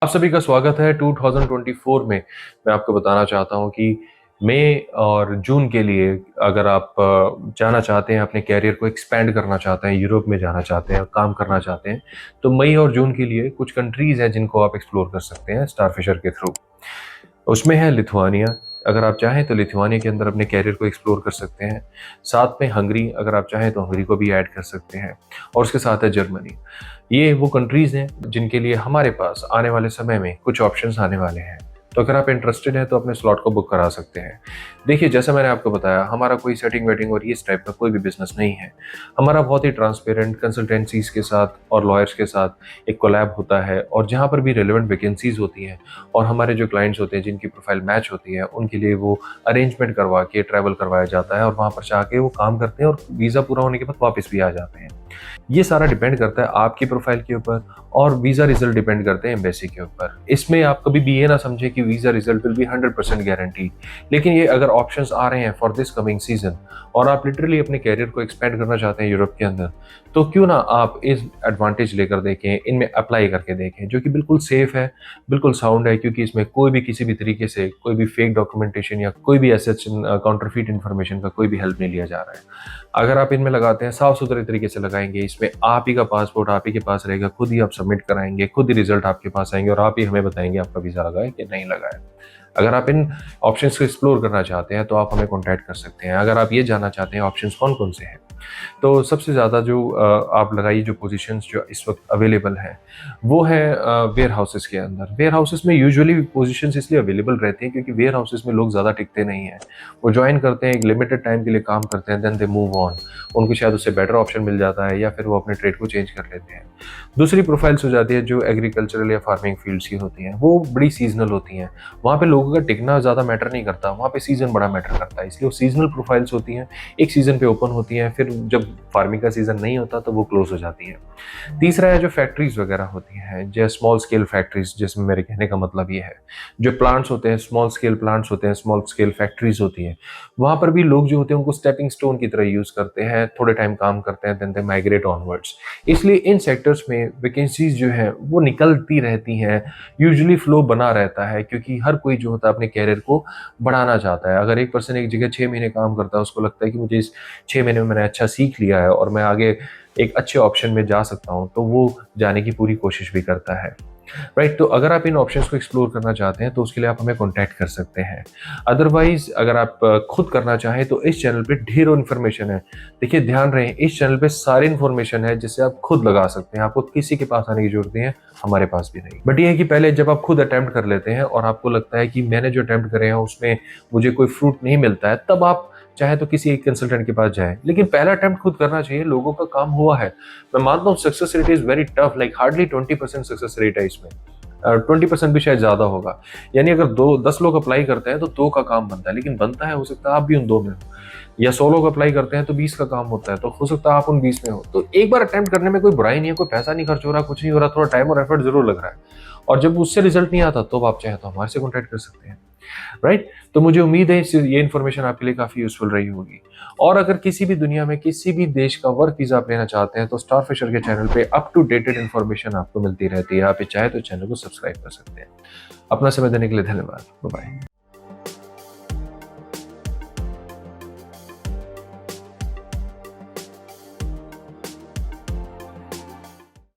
आप सभी का स्वागत है 2024 में। मैं आपको बताना चाहता हूँ कि मई और जून के लिए अगर आप जाना चाहते हैं, अपने कैरियर को एक्सपेंड करना चाहते हैं, यूरोप में जाना चाहते हैं, काम करना चाहते हैं, तो मई और जून के लिए कुछ कंट्रीज़ हैं जिनको आप एक्सप्लोर कर सकते हैं स्टारफिशर के थ्रू। उसमें है लिथुआनिया। अगर आप चाहें तो लिथुआनिया के अंदर अपने कैरियर को एक्सप्लोर कर सकते हैं। साथ में हंगरी, अगर आप चाहें तो हंगरी को भी ऐड कर सकते हैं, और उसके साथ है जर्मनी। ये वो कंट्रीज़ हैं जिनके लिए हमारे पास आने वाले समय में कुछ ऑप्शंस आने वाले हैं। तो अगर आप इंटरेस्टेड हैं तो अपने स्लॉट को बुक करा सकते हैं। देखिए, जैसा मैंने आपको बताया, हमारा कोई सेटिंग वेटिंग और इस टाइप का कोई भी बिज़नेस नहीं है। हमारा बहुत ही ट्रांसपेरेंट कंसल्टेंसीज़ के साथ और लॉयर्स के साथ एक कोलैब होता है, और जहाँ पर भी रिलेवेंट वैकेंसीज़ होती हैं और हमारे जो क्लाइंट्स होते हैं जिनकी प्रोफाइल मैच होती है, उनके लिए वो अरेंजमेंट करवा के ट्रैवल करवाया जाता है, और वहाँ पर जाके वो काम करते हैं और वीज़ा पूरा होने के बाद वापस भी आ जाते हैं। ये सारा डिपेंड करता है आपकी प्रोफाइल के ऊपर, और वीज़ा रिजल्ट डिपेंड करते हैं एम्बेसी के ऊपर। इसमें आप कभी भी ये ना समझें कि visa result will be 100% guarantee. लेकिन ये अगर ऑप्शंस आ रहे हैं फॉर दिस कमिंग सीजन, और आप लिटरली अपने कैरियर को एक्सपेंड करना चाहते हैं यूरोप के अंदर, तो क्यों ना आप इस एडवांटेज लेकर देखें, इनमें अप्लाई करके देखें, जो कि बिल्कुल सेफ है, बिल्कुल साउंड है, क्योंकि इसमें कोई भी किसी भी तरीके से कोई भी फेक डॉक्यूमेंटेशन या कोई भी एसेट काउंटरफीट इन्फॉर्मेशन का कोई भी हेल्प नहीं लिया जा रहा है। अगर आप इनमें लगाते हैं, साफ सुथरे तरीके से लगाएंगे, इसमें आप ही का पासपोर्ट आप ही के पास रहेगा, खुद ही आप सबमिट कराएंगे, खुद ही रिजल्ट आपके पास आएंगे, और आप ही हमें बताएंगे आपका वीज़ा लगा है कि नहीं लगा है। अगर आप इन ऑप्शंस को एक्सप्लोर करना चाहते हैं तो आप हमें कॉन्टैक्ट कर सकते हैं। अगर आप ये जानना चाहते हैं ऑप्शंस कौन कौन से हैं, तो सबसे ज़्यादा जो आप लगाइए, जो पोजीशंस जो इस वक्त अवेलेबल हैं, वो है वेयर हाउसेस के अंदर। वेयर हाउसेस में यूजुअली पोजीशंस इसलिए अवेलेबल रहती हैं क्योंकि वेयर हाउसेस में लोग ज़्यादा टिकते नहीं हैं। वो ज्वाइन करते हैं, एक लिमिटेड टाइम के लिए काम करते हैं, देन दे मूव ऑन। उनको शायद उससे बेटर ऑप्शन मिल जाता है, या फिर वो अपने ट्रेड को चेंज कर लेते हैं। दूसरी प्रोफाइल्स हो जाती है जो एग्रीकल्चरल या फार्मिंग फील्ड्स की होती हैं, वो बड़ी सीजनल होती हैं। वहाँ पे लोगों का टिकना ज़्यादा मैटर नहीं करता, वहाँ पे सीज़न बड़ा मैटर करता है, इसलिए वो सीजनल प्रोफाइल्स होती हैं। एक सीज़न पे ओपन होती हैं, फिर जब फार्मिंग का सीज़न नहीं होता तो वो क्लोज हो जाती हैं। तीसरा है जो फैक्ट्रीज़ वगैरह होती हैं, जो स्मॉल स्केल फैक्ट्रीज़, जिसमें मेरे कहने का मतलब ये है, जो प्लांट्स होते हैं, स्मॉल स्केल प्लांट्स होते हैं, स्मॉल स्केल फैक्ट्रीज़ होती हैं, वहाँ पर भी लोग जो होते हैं उनको स्टेपिंग स्टोन की तरह यूज़ करते हैं, थोड़े टाइम काम करते हैं, देन दे माइग्रेट ऑनवर्ड्स। इसलिए इन सेक्टर्स में वैकेंसीज़ जो हैं वो निकलती रहती हैं, यूजुअली फ्लो बना रहता है, क्योंकि हर कोई जो होता है अपने कैरियर को बढ़ाना चाहता है। अगर एक पर्सन एक जगह 6 महीने काम करता है, उसको लगता है कि मुझे इस 6 महीने में मैंने अच्छा सीख लिया है और मैं आगे एक अच्छे ऑप्शन में जा सकता हूँ, तो वो जाने की पूरी कोशिश भी करता है। राइट, तो अगर आप इन ऑप्शंस को एक्सप्लोर करना चाहते हैं तो उसके लिए आप हमें कॉन्टैक्ट कर सकते हैं। अदरवाइज अगर आप खुद करना चाहें तो इस चैनल पे ढेरों इन्फॉर्मेशन है। देखिए, ध्यान रहे, इस चैनल पे सारी इन्फॉर्मेशन है जिससे आप खुद लगा सकते हैं, आपको किसी के पास आने की जरूरत नहीं है, हमारे पास भी नहीं। बट ये है कि पहले जब आप खुद अटेम्प्ट कर लेते हैं और आपको लगता है कि मैंने जो अटेम्प्ट करे हैं उसमें मुझे कोई फ्रूट नहीं मिलता है, तब आप चाहे तो किसी एक कंसल्टेंट के पास जाएं। लेकिन पहला अटेम्प्ट खुद करना चाहिए, लोगों का काम हुआ है। मैं मानता हूँ success rate is very tough, like hardly 20% success rate है इसमें, 20% भी शायद ज़्यादा होगा। यानी अगर 10 लोग अप्लाई करते हैं तो 2 का काम बनता है, लेकिन बनता है, हो सकता है आप भी उन 2 में हो। या 100 लोग अप्लाई करते हैं तो 20 का काम होता है, तो हो सकता है आप उन 20 में हो। तो एक बार अटेम्प्ट करने में कोई बुराई नहीं है, कोई पैसा नहीं खर्च हो रहा, कुछ नहीं हो रहा, थोड़ा टाइम और एफर्ट जरूर लग रहा है। और जब उससे रिजल्ट नहीं आता तो आप चाहे तो हमारे से कॉन्टैक्ट कर सकते हैं। राइट, तो मुझे उम्मीद है ये इन्फॉर्मेशन आपके लिए काफ़ी यूजफुल रही होगी। और अगर किसी भी दुनिया में किसी भी देश का वर्क वीज़ा आप लेना चाहते हैं तो स्टारफिशर के चैनल पे अप टू डेटेड इन्फॉर्मेशन आपको मिलती रहती है। आप चाहे तो चैनल को सब्सक्राइब कर सकते हैं। अपना समय देने के लिए धन्यवाद। Bye bye.